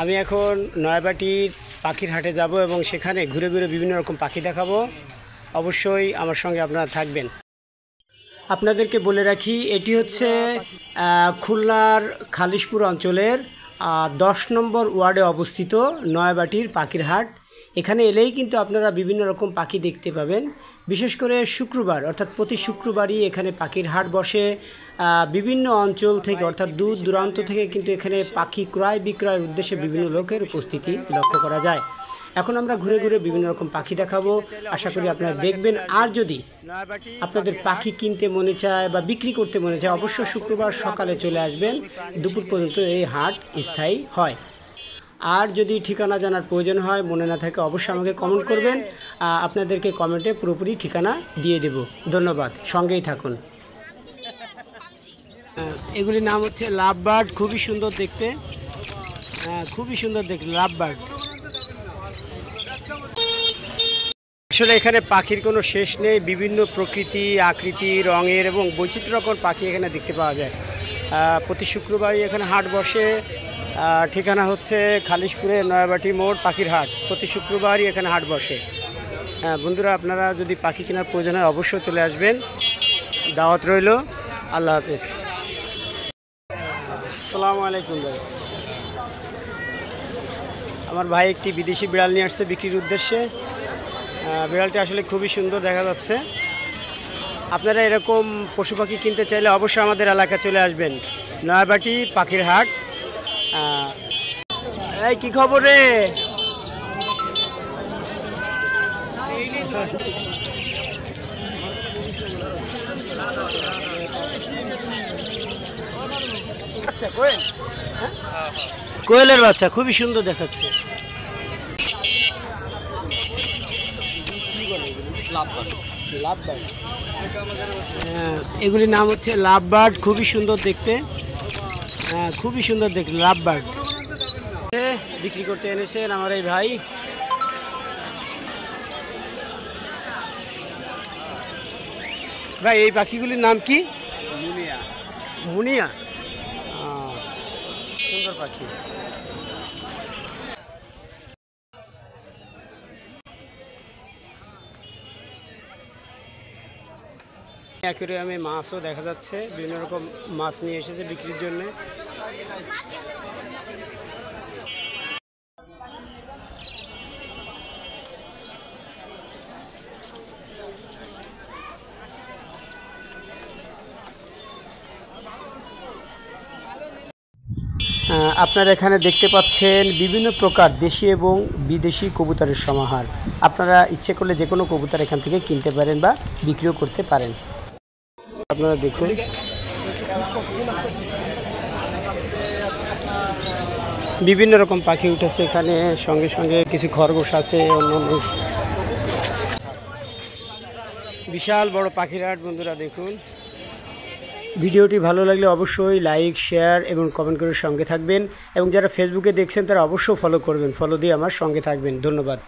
আমি এখন নয়াবাটির পাখির হাটে যাব এবং সেখানে ঘুরে ঘুরে বিভিন্ন রকম পাখি দেখাবো। অবশ্যই আমার সঙ্গে আপনারা থাকবেন। আপনাদেরকে বলে রাখি, এটি হচ্ছে খুলনার খালিশপুর অঞ্চলের 10 নম্বর ওয়ার্ডে অবস্থিত নয়াবাটির পাখির হাট। এখানে এলেই কিন্তু আপনারা বিভিন্ন রকম পাখি দেখতে পাবেন। বিশেষ করে শুক্রবার, অর্থাৎ প্রতি শুক্রবারই এখানে পাখির হাট বসে। বিভিন্ন অঞ্চল থেকে, অর্থাৎ দূর দূরান্ত থেকে কিন্তু এখানে পাখি ক্রয় বিক্রয়ের উদ্দেশ্যে বিভিন্ন লোকের উপস্থিতি লক্ষ্য করা যায়। এখন আমরা ঘুরে ঘুরে বিভিন্ন রকম পাখি দেখাবো, আশা করি আপনারা দেখবেন। আর যদি আপনাদের পাখি কিনতে মনে চায় বা বিক্রি করতে মনে চায়, অবশ্যই শুক্রবার সকালে চলে আসবেন। দুপুর পর্যন্ত এই হাট স্থায়ী হয়। আর যদি ঠিকানা জানার প্রয়োজন হয়, মনে না থাকে, অবশ্যই আমাকে কমেন্ট করবেন। আপনাদেরকে কমেন্টে পুরোপুরি ঠিকানা দিয়ে দেব। ধন্যবাদ, সঙ্গেই থাকুন। এগুলির নাম হচ্ছে লাভ বার্ড, খুবই সুন্দর দেখতে। খুবই সুন্দর দেখতে লাভ বার্ড। আসলে এখানে পাখির কোনো শেষ নেই। বিভিন্ন প্রকৃতি, আকৃতি, রঙের এবং বৈচিত্র্য রকম পাখি এখানে দেখতে পাওয়া যায়। প্রতি শুক্রবারই এখানে হাট বসে। ঠিকানা হচ্ছে খালিশপুরে নয়াবাটি মোড় পাখির হাট। প্রতি শুক্রবারই এখানে হাট বসে। বন্ধুরা, আপনারা যদি পাখি কেনার প্রয়োজন হয় অবশ্যই চলে আসবেন। দাওয়াত রইল। আল্লাহ হাফেজ। আসসালামু আলাইকুম ভাই। আমার ভাই একটি বিদেশি বিড়াল নিয়ে আসছে বিক্রির উদ্দেশ্যে। বিড়ালটি আসলে খুবই সুন্দর দেখা যাচ্ছে। আপনারা এরকম পশু পাখি কিনতে চাইলে অবশ্যই আমাদের এলাকায় চলে আসবেন, নয়াবাটি পাখির হাট। এই কি খবর রে? আচ্ছা, কোয়েল, কোয়েলের বাচ্চা খুবই সুন্দর দেখাচ্ছে। এগুলির নাম হচ্ছে লাভ বার্ড, খুবই সুন্দর দেখতে। খুবই সুন্দর দেখতে লাভ বার্ড। বিক্রি করতে এনেছেন আমার এই ভাই। ভাই, এই পাখিগুলির নাম কি? মুনিয়া। মুনিয়া, সুন্দর পাখি। অ্যাকুরিয়ামে মাছও দেখা যাচ্ছে। বিভিন্ন রকম মাছ নিয়ে এসেছে বিক্রির জন্য। আপনারা এখানে দেখতে পাচ্ছেন বিভিন্ন প্রকার দেশি এবং বিদেশি কবুতরের সমাহার। আপনারা ইচ্ছে করলে যে কোনো কবুতর এখান থেকে কিনতে পারেন বা বিক্রিও করতে পারেন। আপনারা দেখুন, বিভিন্ন রকম পাখি উঠেছে এখানে। সঙ্গে সঙ্গে কিছু খরগোশ আছে, অন্যান্য বিশাল বড় পাখির হাট। বন্ধুরা দেখুন, ভিডিওটি ভালো লাগলে অবশ্যই লাইক, শেয়ার এবং কমেন্ট করে সঙ্গে থাকবেন। এবং যারা ফেসবুকে দেখছেন তারা অবশ্যই ফলো করবেন। ফলো দিয়ে আমার সঙ্গে থাকবেন। ধন্যবাদ।